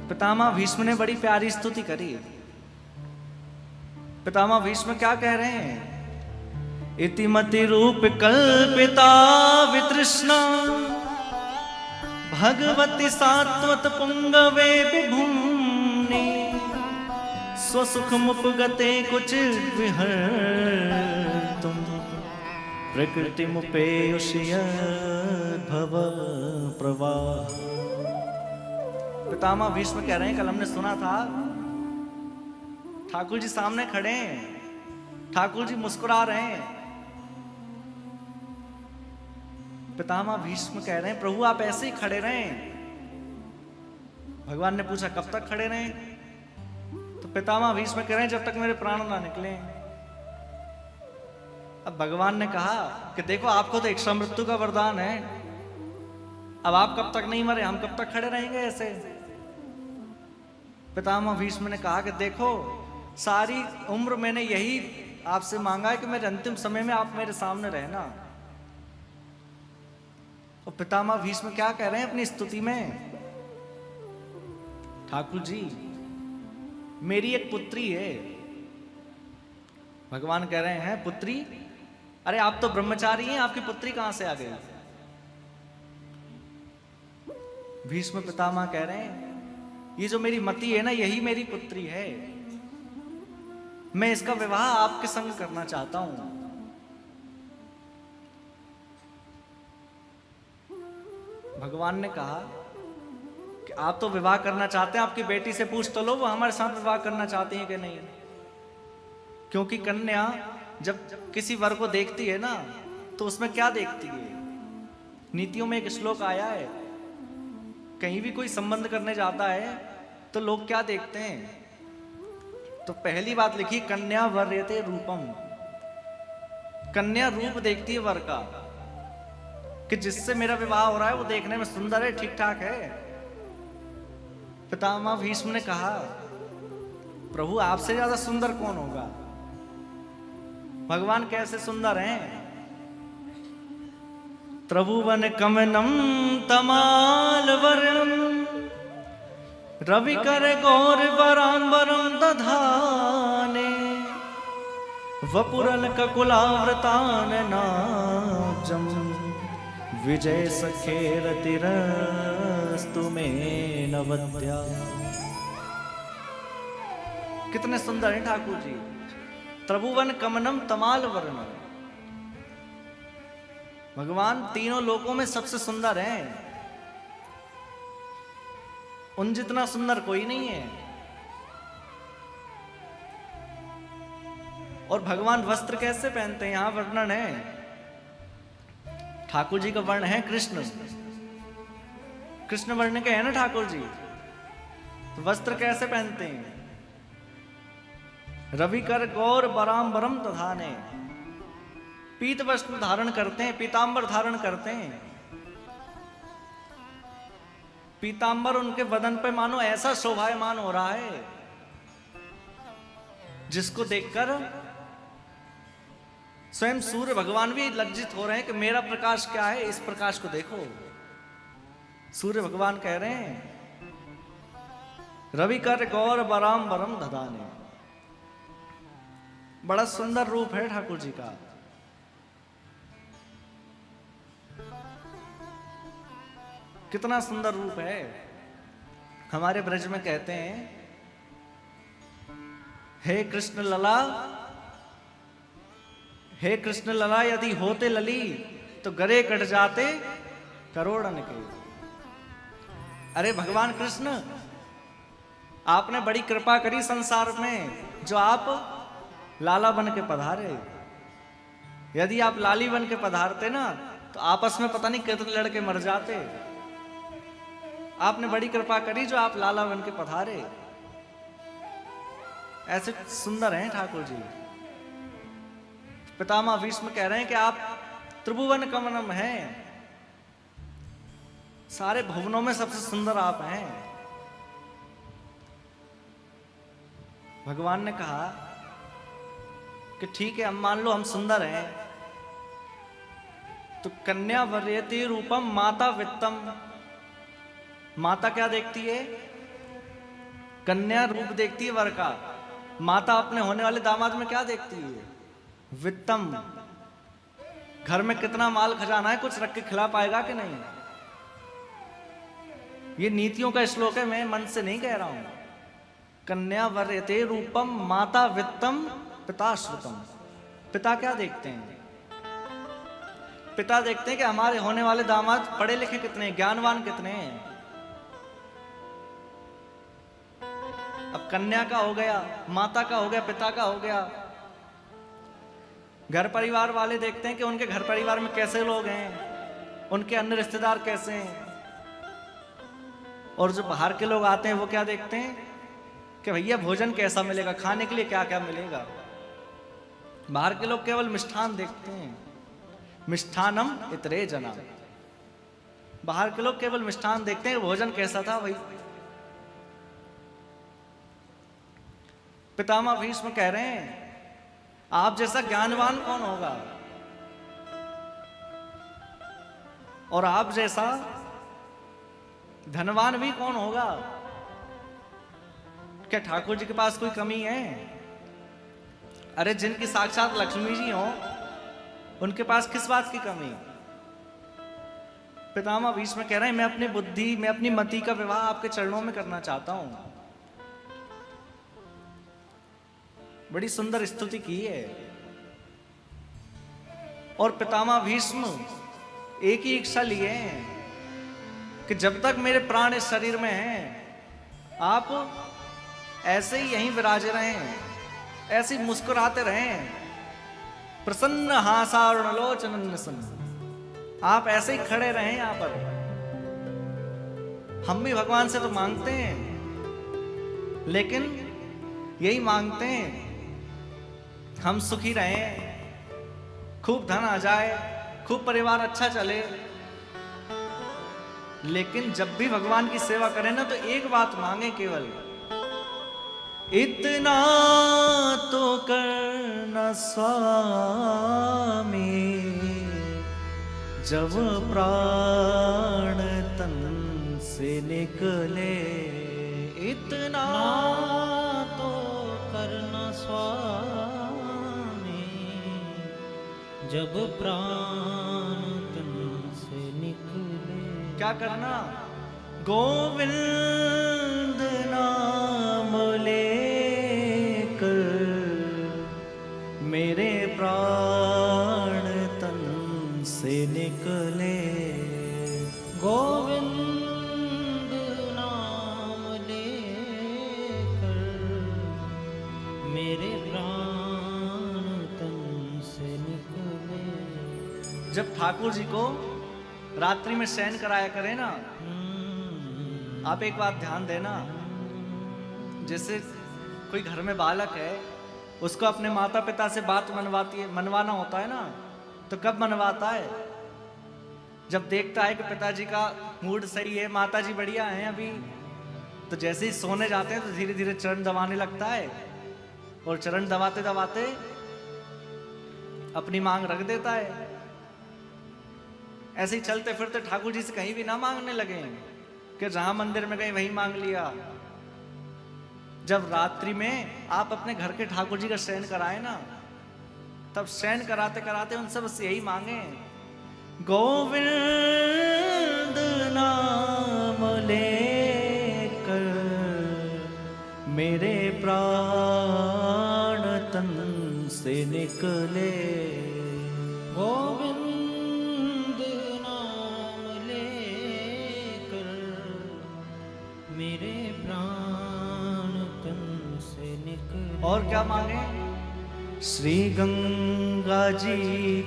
पितामह भीष्म ने बड़ी प्यारी स्तुति करी। पितामह भीष्म क्या कह रहे हैं? इतिमति रूप कल्पिता वितृष्णा भगवती सात्वत पुंगवे विभुम्नि स्वसुख मुपगते कुछ विहर तुम प्रकृति मुपेयुषय भव प्रवाह। पितामह भीष्म कह रहे हैं, कल हमने सुना था ठाकुर जी सामने खड़े हैं, ठाकुर जी मुस्कुरा रहे हैं। पितामह भीष्म कह रहे हैं, प्रभु आप ऐसे ही खड़े रहें। भगवान ने पूछा कब तक खड़े रहें? तो पितामह भीष्म कह रहे हैं, जब तक मेरे प्राण ना निकले। अब भगवान ने कहा कि देखो आपको तो इच्छा मृत्यु का वरदान है, अब आप कब तक नहीं मरे, हम कब तक खड़े रहेंगे ऐसे? पितामह भीष्म ने कहा कि देखो सारी उम्र मैंने यही आपसे मांगा है कि मेरे अंतिम समय में आप मेरे सामने रहना। और पितामह भीष्म क्या कह रहे हैं अपनी स्तुति में? ठाकुर जी मेरी एक पुत्री है। भगवान कह रहे हैं पुत्री? अरे आप तो ब्रह्मचारी हैं, आपकी पुत्री कहां से आ गई? भीष्म पितामह कह रहे हैं, ये जो मेरी मति है ना, यही मेरी पुत्री है। मैं इसका विवाह आपके संग करना चाहता हूं। भगवान ने कहा कि आप तो विवाह करना चाहते हैं, आपकी बेटी से पूछ तो लो वो हमारे साथ विवाह करना चाहती है कि नहीं। क्योंकि कन्या जब किसी वर को देखती है ना, तो उसमें क्या देखती है? नीतियों में एक श्लोक आया है, कहीं भी कोई संबंध करने जाता है तो लोग क्या देखते हैं? तो पहली बात लिखी, कन्या वर्यते रूपम। कन्या रूप देखती है वर का, कि जिससे मेरा विवाह हो रहा है वो देखने में सुंदर है, ठीक ठाक है। पितामह भीष्म ने कहा, प्रभु आपसे ज्यादा सुंदर कौन होगा? भगवान कैसे सुंदर हैं? त्रिभुवन कमनम तमाल वर्णम रवि कर गौर वरांबरम दधाने वपुरल ककुलाव्रतान नाजम विजय सखे रतिरस्तु में नवद्या। कितने सुंदर हैं ठाकुर जी। त्रिभुवन कमनम तमाल वर्णम। भगवान तीनों लोकों में सबसे सुंदर हैं, उन जितना सुंदर कोई नहीं है। और भगवान वस्त्र कैसे पहनते हैं यहां वर्णन है। ठाकुर जी का वर्ण है कृष्ण, कृष्ण वर्ण के है ना ठाकुर जी। तो वस्त्र कैसे पहनते हैं? रवि कर गौर बराम्बरम दधाने। पीत वस्त्र धारण करते हैं, पीतांबर धारण करते हैं। पीतांबर उनके बदन पे मानो ऐसा शोभायमान हो रहा है जिसको देखकर स्वयं सूर्य भगवान भी लज्जित हो रहे हैं कि मेरा प्रकाश क्या है, इस प्रकाश को देखो। सूर्य भगवान कह रहे हैं, रवि कर गौर बराम्बरम दधाने। बड़ा सुंदर रूप है ठाकुर जी का। कितना सुंदर रूप है। हमारे ब्रज में कहते हैं, हे कृष्ण लला, हे कृष्ण लला यदि होते लली तो गरे कट जाते करोड़न के। अरे भगवान कृष्ण आपने बड़ी कृपा करी संसार में, जो आप लाला बन के पधारे। यदि आप लाली बन के पधारते ना तो आपस में पता नहीं कितने लड़के मर जाते। आपने बड़ी कृपा करी जो आप लाला बन के पधारे। ऐसे सुंदर हैं ठाकुर जी। पितामह भीष्म कह रहे हैं कि आप त्रिभुवन कमनम हैं, सारे भुवनों में सबसे सुंदर आप हैं। भगवान ने कहा कि ठीक है, हम मान लो हम सुंदर हैं, तो कन्या वर्यते रूपम माता वित्तम। माता क्या देखती है? कन्या रूप देखती है वर का, माता अपने होने वाले दामाद में क्या देखती है? वित्तम, घर में कितना माल खजाना है, कुछ रख के खिला पाएगा कि नहीं? ये नीतियों का श्लोक है, मैं मन से नहीं कह रहा हूं। कन्या वरयते रूपम माता वित्तम पिता श्रुतम। पिता क्या देखते हैं? पिता देखते हैं कि हमारे होने वाले दामाद पढ़े लिखे कितने, ज्ञानवान कितने हैं। अब कन्या का हो गया, माता का हो गया, पिता का हो गया। घर परिवार वाले देखते हैं कि उनके घर परिवार में कैसे लोग हैं, उनके अन्य रिश्तेदार कैसे हैं। और जो बाहर के लोग आते हैं वो क्या देखते हैं कि भैया भोजन कैसा मिलेगा, खाने के लिए क्या क्या मिलेगा। बाहर के लोग केवल मिष्ठान देखते हैं, मिष्ठानम इतरे जना। बाहर के लोग केवल मिष्ठान देखते हैं, भोजन कैसा था भाई। पितामह भीष्म कह रहे हैं आप जैसा ज्ञानवान कौन होगा, और आप जैसा धनवान भी कौन होगा। क्या ठाकुर जी के पास कोई कमी है? अरे जिनकी साक्षात लक्ष्मी जी हो उनके पास किस बात की कमी। पितामह भीष्म कह रहे हैं मैं अपनी बुद्धि, मैं अपनी मति का विवाह आपके चरणों में करना चाहता हूं। बड़ी सुंदर स्तुति की है। और पितामह भीष्म एक ही इच्छा लिए हैं कि जब तक मेरे प्राण इस शरीर में हैं आप ऐसे ही यहीं विराजे रहें, ऐसे ही मुस्कुराते रहें, प्रसन्न हासारुणलोचनन सन। आप ऐसे ही खड़े रहें यहां पर। हम भी भगवान से तो मांगते हैं, लेकिन यही मांगते हैं हम सुखी रहें, खूब धन आ जाए, खूब परिवार अच्छा चले। लेकिन जब भी भगवान की सेवा करें ना तो एक बात मांगे केवल, इतना तो करना स्वामी जब प्राण तन से निकले। इतना तो करना स्वामी जब प्राण तन से निकले। क्या करना? गोविंद नाम लेकर मेरे प्राण तन से निकले। गोविंद नाम लेकर मेरे प्राण तन से निकले। जब ठाकुर जी को रात्रि में शयन कराया करे ना, आप एक बात ध्यान देना, जैसे कोई घर में बालक है उसको अपने माता पिता से बात मनवाना होता है ना, तो कब मनवाता है? जब देखता है कि पिताजी का मूड सही है, माताजी बढ़िया हैं अभी, तो जैसे ही सोने जाते हैं तो धीरे धीरे चरण दबाने लगता है, और चरण दबाते दबाते अपनी मांग रख देता है। ऐसे ही चलते फिरते ठाकुर जी से कहीं भी ना मांगने लगे कि जहां मंदिर में गए वहीं मांग लिया। जब रात्रि में आप अपने घर के ठाकुर जी का शयन कराए ना, तब शयन कराते कराते उनसे बस यही मांगे, गोविंद नाम लेकर मेरे प्राण तन से निकले। गोविंद नाम लेकर मेरे प्राण तन से निकले। और क्या मांगे? श्री गंगा जी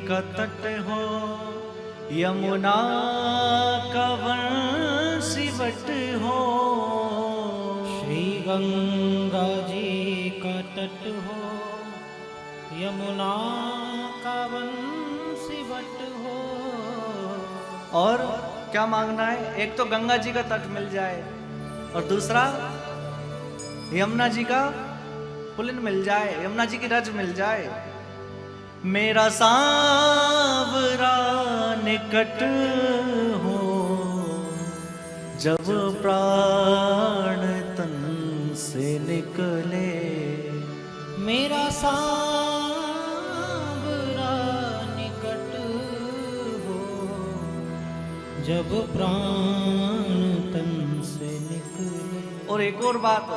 का तट हो, यमुना का वंशीवट हो। श्री गंगा जी का तट हो, यमुना का वंशीवट हो। और क्या मांगना है? एक तो गंगा जी का तट मिल जाए, और दूसरा यमुना जी का पुलिन मिल जाए, यमुना जी की रज मिल जाए। मेरा सांवरा निकट हो, जब प्राण तन से सांवरा निकट हो, जब प्राण तन से निकले। और एक और बात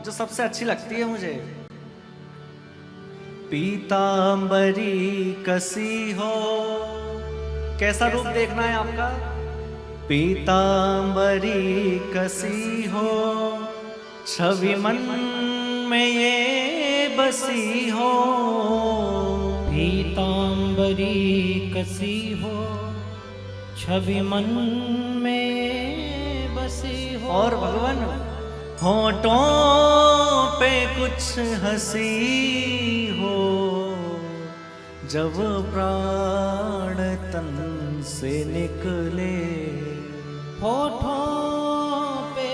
जो सबसे अच्छी लगती है मुझे, पीतांबरी कसी हो। कैसा रूप देखना है आपका? पीतांबरी कसी हो, छवि मन में ये बसी हो। पीतांबरी कसी हो, छवि मन में बसी हो। और भगवान होठों पे कुछ हंसी हो, जब प्राण तन से निकले। होठों पे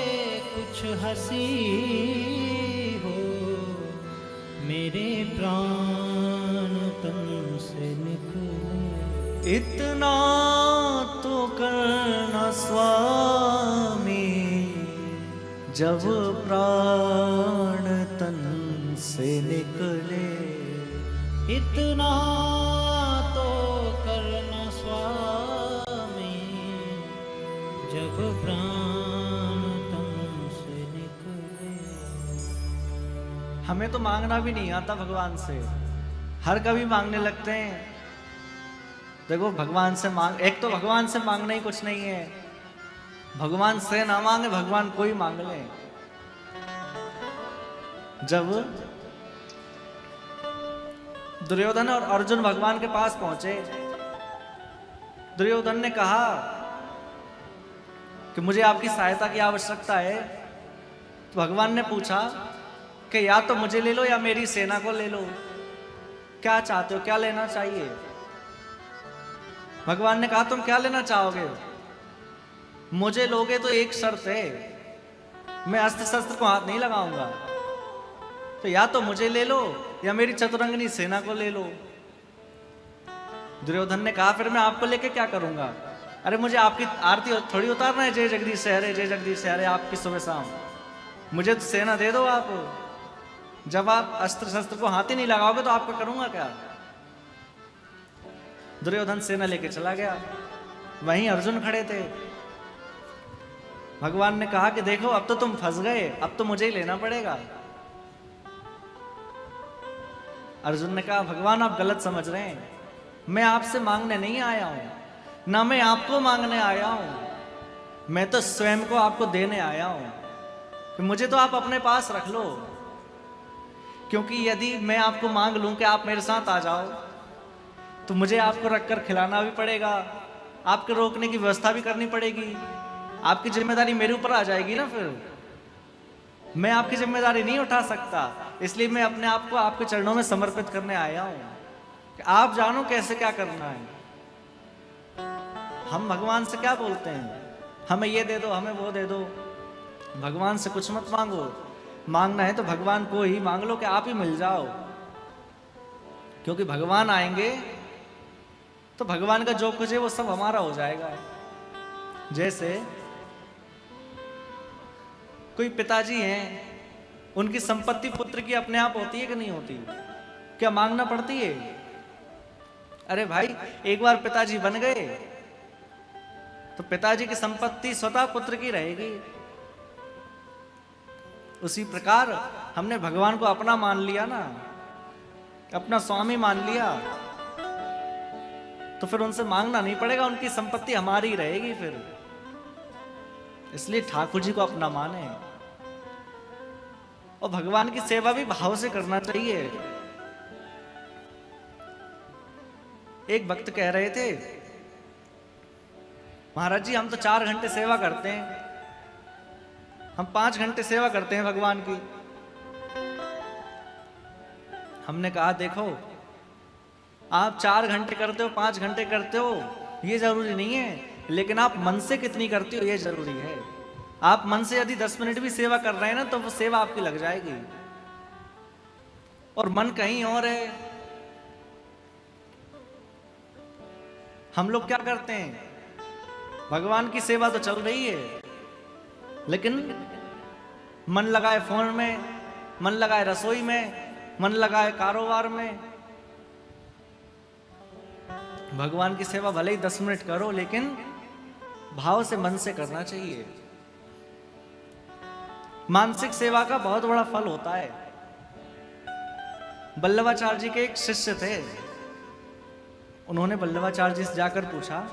कुछ हंसी हो, मेरे प्राण तन से निकले। इतना तो करना स्वामी, जब प्राण तन से निकले। इतना तो करना स्वामी, जब प्राण तन से निकले। हमें तो मांगना भी नहीं आता भगवान से, हर कभी मांगने लगते हैं। देखो भगवान से मांग, एक तो भगवान से मांगना ही कुछ नहीं है। भगवान से ना मांगे, भगवान को ही मांग ले। जब दुर्योधन और अर्जुन भगवान के पास पहुंचे, दुर्योधन ने कहा कि मुझे आपकी सहायता की आवश्यकता है। तो भगवान ने पूछा कि या तो मुझे ले लो या मेरी सेना को ले लो, क्या चाहते हो, क्या लेना चाहिए? भगवान ने कहा तुम क्या लेना चाहोगे? मुझे लोगे तो एक शर्त है, मैं अस्त्र शस्त्र को हाथ नहीं लगाऊंगा। तो या तो मुझे ले लो या मेरी चतुरंगनी सेना को ले लो। दुर्योधन ने कहा फिर मैं आपको लेके क्या करूंगा? अरे मुझे आपकी आरती थोड़ी उतारना है, जय जगदीश हरे जय जगदीश हरे आपकी सुबह शाम। मुझे तो सेना दे दो आप। जब आप अस्त्र शस्त्र को हाथ ही नहीं लगाओगे तो आपको करूंगा क्या? दुर्योधन सेना लेके चला गया। वहीं अर्जुन खड़े थे। भगवान ने कहा कि देखो अब तो तुम फंस गए, अब तो मुझे ही लेना पड़ेगा। अर्जुन ने कहा भगवान आप गलत समझ रहे हैं, मैं आपसे मांगने नहीं आया हूं, ना मैं आपको मांगने आया हूं, मैं तो स्वयं को आपको देने आया हूं कि मुझे तो आप अपने पास रख लो। क्योंकि यदि मैं आपको मांग लूं कि आप मेरे साथ आ जाओ, तो मुझे आपको रखकर खिलाना भी पड़ेगा, आपके रोकने की व्यवस्था भी करनी पड़ेगी, आपकी जिम्मेदारी मेरे ऊपर आ जाएगी ना। फिर मैं आपकी जिम्मेदारी नहीं उठा सकता, इसलिए मैं अपने आप को आपके चरणों में समर्पित करने आया हूं कि आप जानो कैसे क्या करना है। हम भगवान से क्या बोलते हैं, हमें ये दे दो, हमें वो दे दो। भगवान से कुछ मत मांगो, मांगना है तो भगवान को ही मांग लो कि आप ही मिल जाओ। क्योंकि भगवान आएंगे तो भगवान का जो कुछ है वो सब हमारा हो जाएगा। जैसे कोई पिताजी हैं, उनकी संपत्ति पुत्र की अपने आप होती है कि नहीं होती? क्या मांगना पड़ती है? अरे भाई एक बार पिताजी बन गए तो पिताजी की संपत्ति स्वतः पुत्र की रहेगी। उसी प्रकार हमने भगवान को अपना मान लिया ना, अपना स्वामी मान लिया, तो फिर उनसे मांगना नहीं पड़ेगा, उनकी संपत्ति हमारी रहेगी फिर। इसलिए ठाकुर जी को अपना माने और भगवान की सेवा भी भाव से करना चाहिए। एक भक्त कह रहे थे महाराज जी हम तो 4 घंटे सेवा करते हैं, हम 5 घंटे सेवा करते हैं भगवान की। हमने कहा देखो आप 4 घंटे करते हो 5 घंटे करते हो ये जरूरी नहीं है, लेकिन आप मन से कितनी करते हो ये जरूरी है। आप मन से यदि 10 मिनट भी सेवा कर रहे हैं ना तो वो सेवा आपकी लग जाएगी, और मन कहीं और है। हम लोग क्या करते हैं, भगवान की सेवा तो चल रही है लेकिन मन लगाए फोन में, मन लगाए रसोई में, मन लगाए कारोबार में। भगवान की सेवा भले ही 10 मिनट करो, लेकिन भाव से, मन से करना चाहिए। मानसिक सेवा का बहुत बड़ा फल होता है। वल्लभाचार्य जी के एक शिष्य थे, उन्होंने वल्लभाचार्य जी से जाकर पूछा,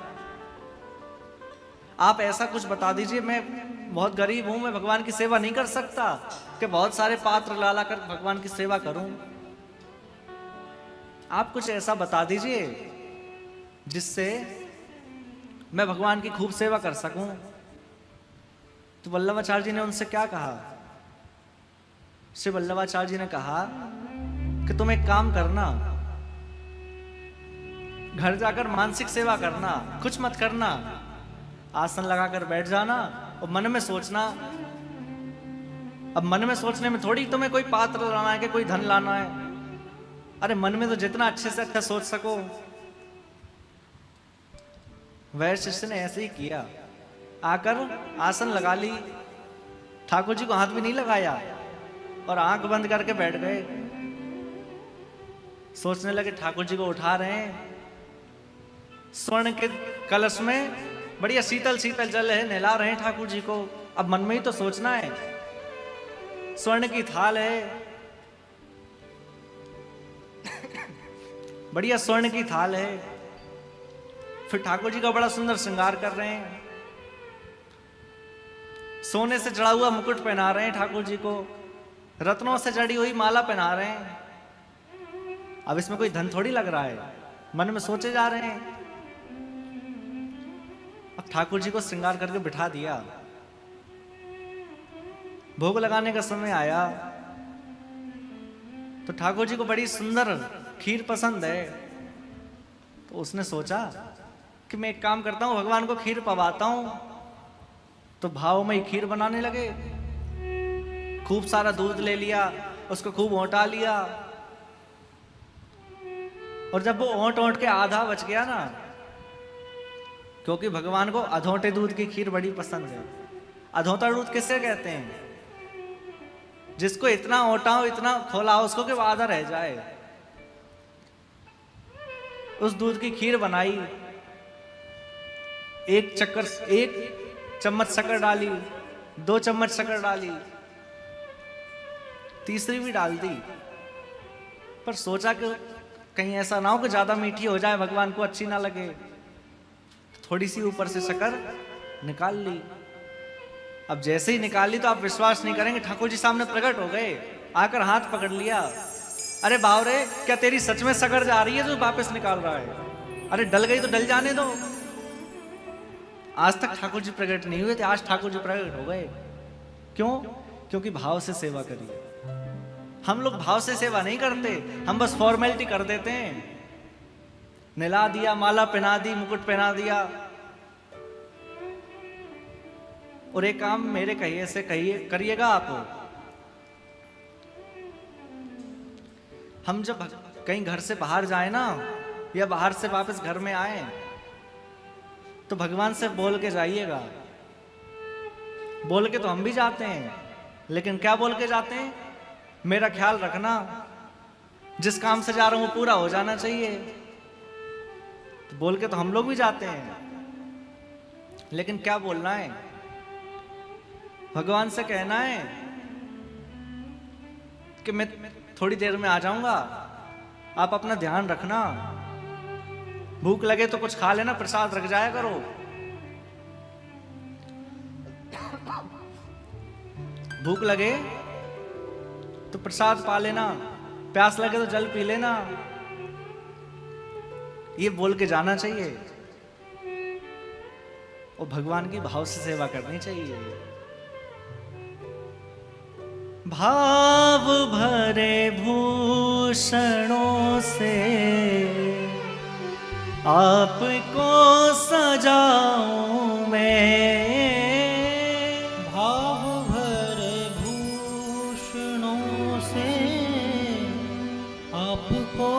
आप ऐसा कुछ बता दीजिए, मैं बहुत गरीब हूं, मैं भगवान की सेवा नहीं कर सकता, कि बहुत सारे पात्र ला कर भगवान की सेवा करूं। आप कुछ ऐसा बता दीजिए जिससे मैं भगवान की खूब सेवा कर सकूं। तो वल्लभाचार्य जी ने उनसे क्या कहा? श्री वल्लभाचार्य जी ने कहा कि तुम एक काम करना, घर जाकर मानसिक सेवा करना, कुछ मत करना, आसन लगाकर बैठ जाना और मन में सोचना। अब मन में सोचने में थोड़ी तुम्हें कोई पात्र लाना है कि कोई धन लाना है। अरे मन में तो जितना अच्छे से अच्छा सोच सको। वह शिष्य ने ऐसे ही किया, आकर आसन लगा ली, ठाकुर जी को हाथ भी नहीं लगाया और आंख बंद करके बैठ गए। सोचने लगे ठाकुर जी को उठा रहे हैं, स्वर्ण के कलश में बढ़िया शीतल शीतल जल है, नहला रहे हैं ठाकुर जी को। अब मन में ही तो सोचना है, स्वर्ण की थाल है, बढ़िया स्वर्ण की थाल है, फिर ठाकुर जी का बड़ा सुंदर श्रृंगार कर रहे हैं, सोने से जड़ा हुआ मुकुट पहना रहे हैं ठाकुर जी को, रत्नों से जड़ी हुई माला पहना रहे हैं। अब इसमें कोई धन थोड़ी लग रहा है, मन में सोचे जा रहे हैं। अब ठाकुर जी को श्रृंगार करके बिठा दिया, भोग लगाने का समय आया तो ठाकुर जी को बड़ी सुंदर खीर पसंद है। तो उसने सोचा कि मैं एक काम करता हूं, भगवान को खीर पवाता हूं। तो भाव में ही खीर बनाने लगे, खूब सारा दूध ले लिया, उसको खूब ओंटा लिया, और जब वो ओंट ओंट के आधा बच गया ना, क्योंकि भगवान को अधोटे दूध की खीर बड़ी पसंद है। अधोटा दूध किससे कहते हैं? जिसको इतना ओटाओ, इतना खोलाओ उसको कि वो आधा रह जाए। उस दूध की खीर बनाई, एक चम्मच शक्कर डाली, 2 चम्मच शक्कर डाली, तीसरी भी डाल दी, पर सोचा कि कहीं ऐसा ना हो कि ज्यादा मीठी हो जाए, भगवान को अच्छी ना लगे। थोड़ी सी ऊपर से शक्कर निकाल ली। अब जैसे ही निकाल ली तो आप विश्वास नहीं करेंगे, ठाकुर जी सामने प्रकट हो गए, आकर हाथ पकड़ लिया। अरे बावरे, क्या तेरी सच में शक्कर जा रही है जो वापस निकाल रहा है? अरे डल गई तो डल जाने दो। आज तक ठाकुर जी प्रकट नहीं हुए थे, आज ठाकुर जी प्रकट हो गए। क्यों? क्योंकि भाव से सेवा करिए। हम लोग भाव से सेवा नहीं करते, हम बस फॉर्मेलिटी कर देते हैं। नहला दिया, माला पहना दी, मुकुट पहना दिया। और एक काम मेरे कहिए से करिएगा आप। हम जब कहीं घर से बाहर जाए ना, या बाहर से वापस घर में आए, तो भगवान से बोल के जाइएगा। बोल के तो हम भी जाते हैं, लेकिन क्या बोल के जाते हैं? मेरा ख्याल रखना, जिस काम से जा रहा हूं पूरा हो जाना चाहिए। तो बोल के तो हम लोग भी जाते हैं, लेकिन क्या बोलना है? भगवान से कहना है कि मैं थोड़ी देर में आ जाऊंगा, आप अपना ध्यान रखना। भूख लगे तो कुछ खा लेना, प्रसाद रख जाया करो। भूख लगे तो प्रसाद पा लेना, प्यास लगे तो जल पी लेना। ये बोल के जाना चाहिए और भगवान की भाव से सेवा करनी चाहिए। भाव भरे भूषणों से आपको सजाऊं मैं। भाव भरे भूषणों से आपको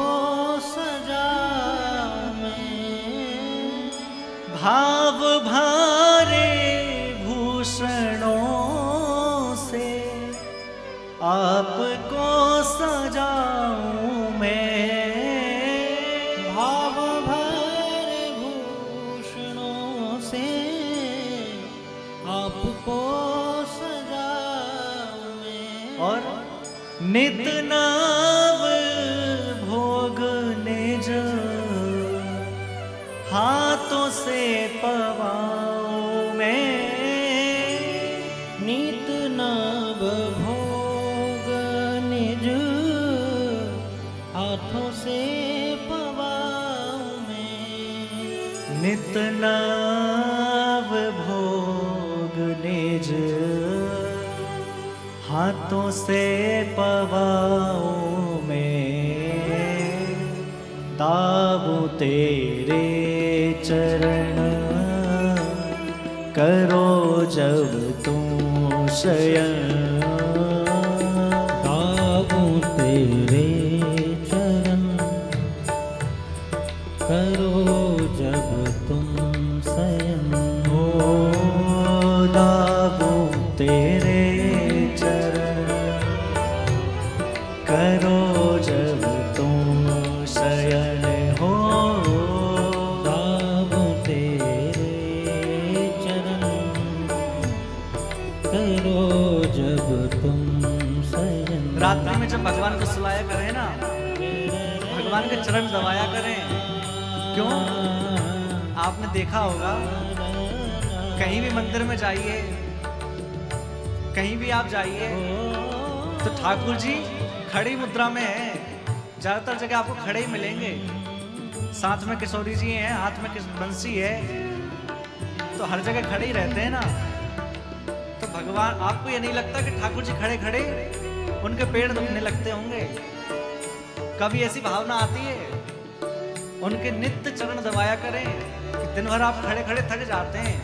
सजाऊं मैं। भाव भरे भूषणों से आपको सजाऊं मैं, भाव भर भूषणों से आपको सजाऊं मैं। और नित नव भोग निज हाथों से पवाऊं मैं, नित नव भोग निज हाथों से पवाऊं मैं। नित नव भोग निज हाथों से पवाऊं मैं, दाबूं तेरे चरण करो जब तुम शयन, दाबूं तेरे चरण करो जब तुम शयन। ओ दाबूं तेरे करो जब तुम शयन हो, दाबूं तेरे चरण करो जब तुम शयन। रात्रि में जब भगवान को सुलाया करें ना, भगवान के चरण दबाया करें। क्यों? आपने देखा होगा, कहीं भी मंदिर में जाइए, कहीं भी आप जाइए तो ठाकुर जी खड़ी मुद्रा में है। ज्यादातर जगह आपको खड़े ही मिलेंगे, साथ में किशोरी जी हैं, हाथ में बंसी है, तो हर जगह खड़े ही रहते हैं ना। तो भगवान, आपको ये नहीं लगता कि ठाकुर जी खड़े खड़े उनके पेड़ दुखने लगते होंगे? कभी ऐसी भावना आती है? उनके नित्य चरण दबाया करें कि दिन भर आप खड़े खड़े थक जाते हैं।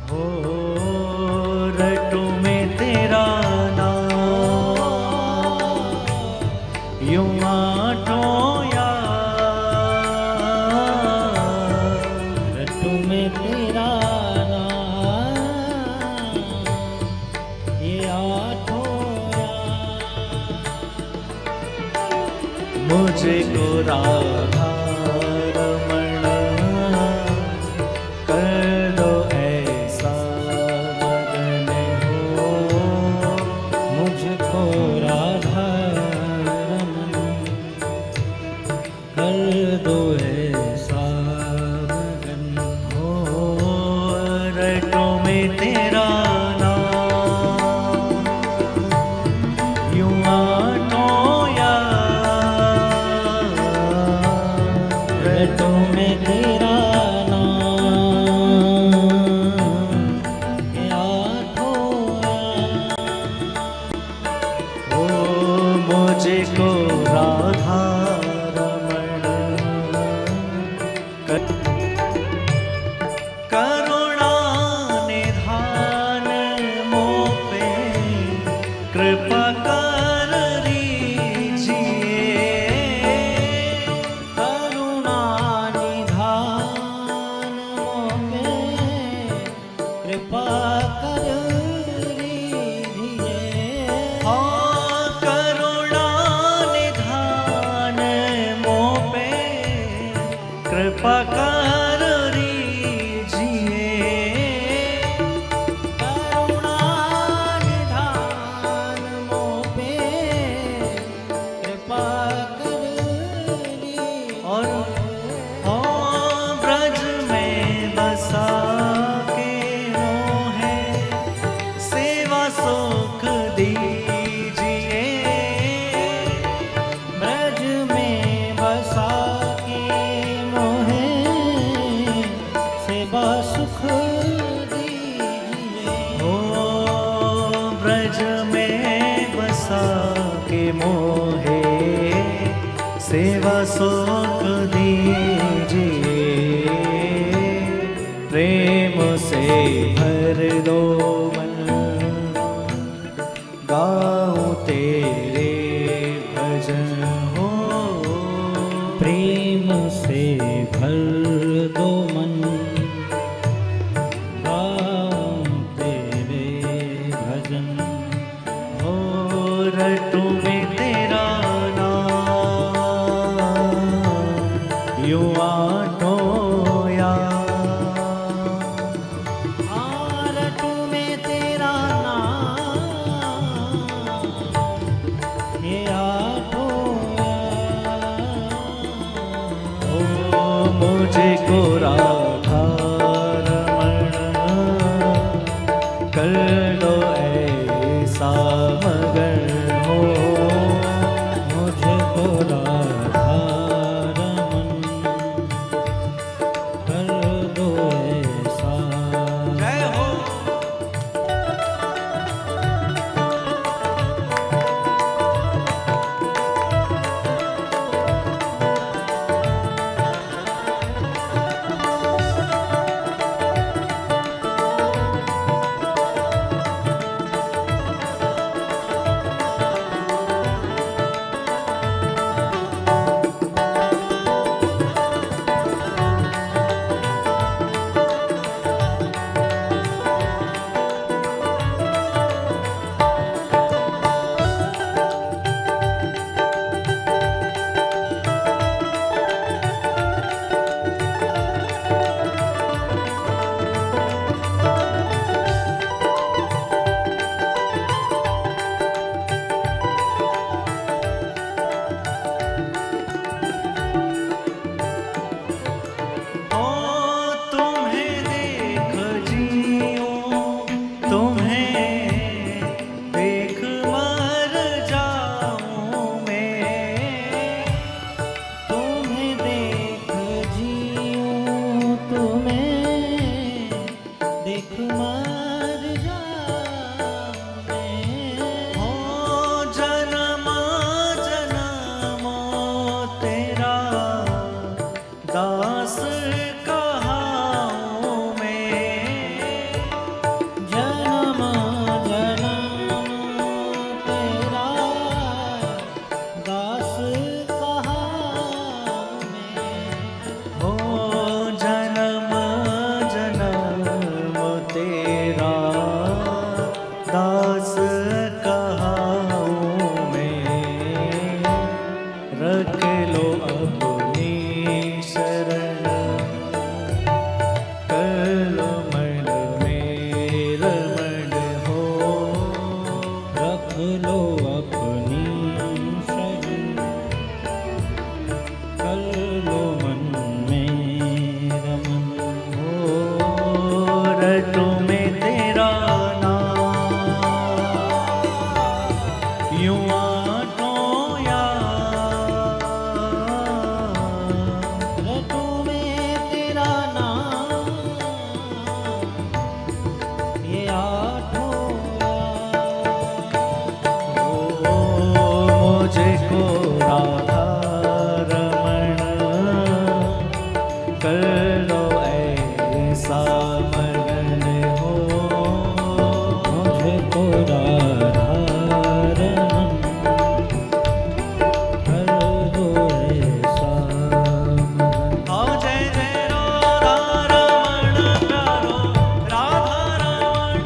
हो रटू में तेरा नाम यूं आठों याद, रटू में तेरा नाम ये आठों याद। मुझे को राधा रमण कर दो ऐसा मगन हो, मुझको राधा रमन कर दो ऐसा मगन हो। रटो में तेरा नाम यूं आठों याद, रटो में तेरा नाम ये आठों याद। ओ मुझे को राधा रमण करुणा निधान मोह पे कृपा कर रीजिए, करुणा निधान मोहे कृपा कर लीजिए। हाँ करुणा निधान मोह पे कृपा कर रीजिए, करुणा निधान मोहे कृपा कर लीजिए। और ब्रज में बसा के मोहे सेवा सुख दीजिए, ब्रज में बसा के मोहे सेवा सुख दीजिए। ओ ब्रज में बसा के मोहे सेवा सुख दीजिए, प्रेम से भर दो मन गाऊं तेरे भजन हो, प्रेम से भर दो मन गाऊं तेरे भजन तेरा दास कहाऊं मैं, रख लो अपनी शरण, कर लो मन में रमण हो, रख लो अपनी शरण, कर लो मन में रमन हो, रटो में तेरा नाम, यूं आठों याद, रटो में तेरा नाम, ये आठों मुझको राधा रमण कर लो ऐसा मगन हो, मुझको राधा रमन कर दो ऐसा मन। आओ जय जय राधा रमण प्यारो राधा रमण,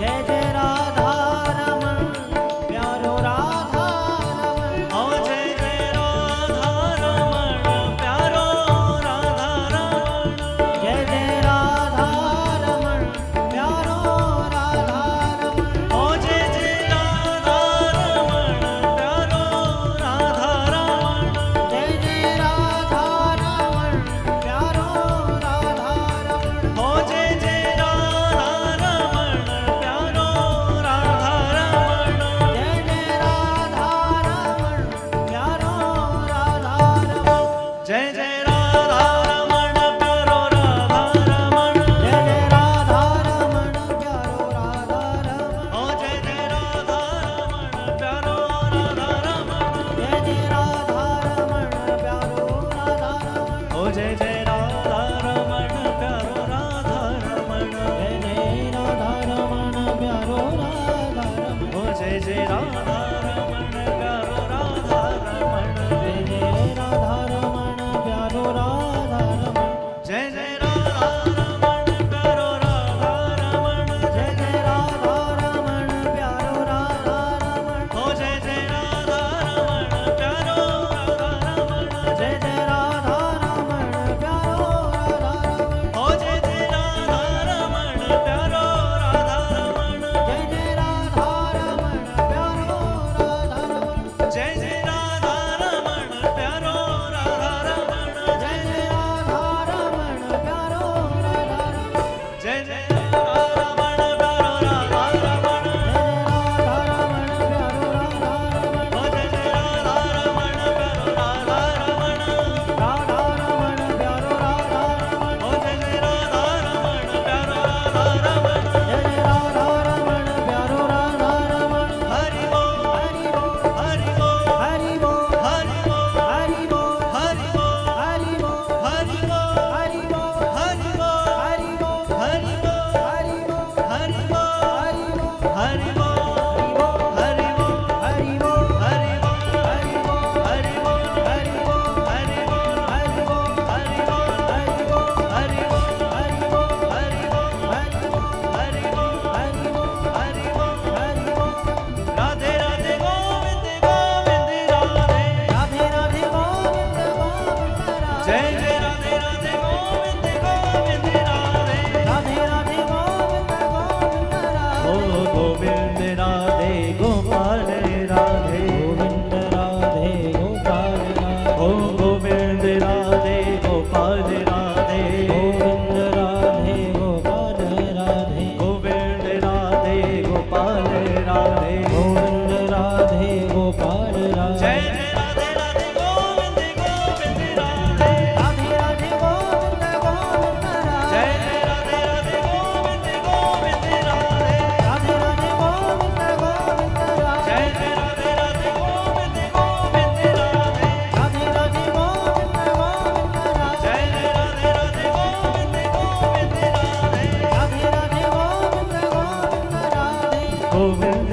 जय जय राधा रमन प्यारो राधा रमन, आओ जय जय राधा रमण प्यारो राधा रमण, जय जय राधा रमन प्यारो राधा रमन, ओ जय जय राधा रमण प्यारो राधा रमण, जय जय राधा रमन प्यारो राधा रमन, ओ जय जय राधा रमण प्यारो राधा रमण, जय जय राधा रमन प्यारो राधा रमन, जय जय राधा रमण प्यारो राधा रमण, जय जय राधा रमन प्यारो राधा रमन, ओ जय जय राधा रमण प्यारो राधा रमण, जय जय राधा रमन प्यारो राधा रमन, ओ जय जय राधा रमण प्यारो राधा रमण, जय जय राधा रमन प्यारो राधा रमन, ओ जय जय राधा रमण प्यारो राधा रमण, जय जय राधा रमन प्यारो राधा रमन, जय जय राधा रमण प्यारो राधा रमण, जय जय राधा रमन प्यारो राधा रमन, ओ जय जय राधा रमण प्यारो राधा रमण, जय जय राधा रमन प्यारो राधा रमन, ओ जय जय राधा रमण प्यारो राधा रमण, जय जय राधा रमन प्यारो राधा रमन, जय जय राधा रमण प्यारो राधा रमण, जय जय राधा रमन प्यारो राधा रमन, जय जय राधा रमण प्यारो राधा रमण, जय जय राधा रमन प्यारो राधा रमन, ओ जय जय राधा रमण प्यारो राधा रमण, राधा रमन प्यारो राधा रमन, ओ जय जय राधा रमण प्यारो राधा रमन, जय जय राधा रमन प्यारो राधा रमन, हरि बोल हरि बोल हरि बोल हरि बोल हरि बोल हरि बोल हरि बोल हरि बोल हरि बोल हरि बोल हरि बोल हरि बोल हरि बोल हरि बोल हरि बोल हरि हरि बोल बोल हरि बोल हरि बोल हरि बोल हरि बोल हरि बोल हरि बोल हरि बोल हरि बोल हरि बोल हरि बोल हरि बोल हरि बोल हरि बोल हरि बोल हरि बोल हरि बोल हरि बोल हरि बोल राधे राधे गोविंद गोविंद राधे, राधे राधे गोविंद गोविंद राधे, जय जय राधे राधे गोविंद गोविंद राधे, राधे राधे गोविंद गोविंद ओ राधे, गोविंद राधे गोपाल राधे, गोविंद राधे गोपाल राधे, ओ गोविंद राधे गोपाल राधे, गोविंद राधे गोपाल राधे, गोविंद राधे गोपाल राधे, गोविंद राधे गोपाल जय राधे, जय राधे राधे गोविंद गोविंद राधे, राधे राधे गोविंद गोविंद जय राधे, जय राधे राधे गोविंद गोविंद राधे, राधे राधे गोविंद गोविंद राधे, जय जय राधे राधे गोविंद गोविंद राधे, राधे राधे गोविंद गोविंद राधे, जय जय राधे राधे गोविंद गोविंद राधे, राधे राधे गोविंद गोविंद राधे, गोविंद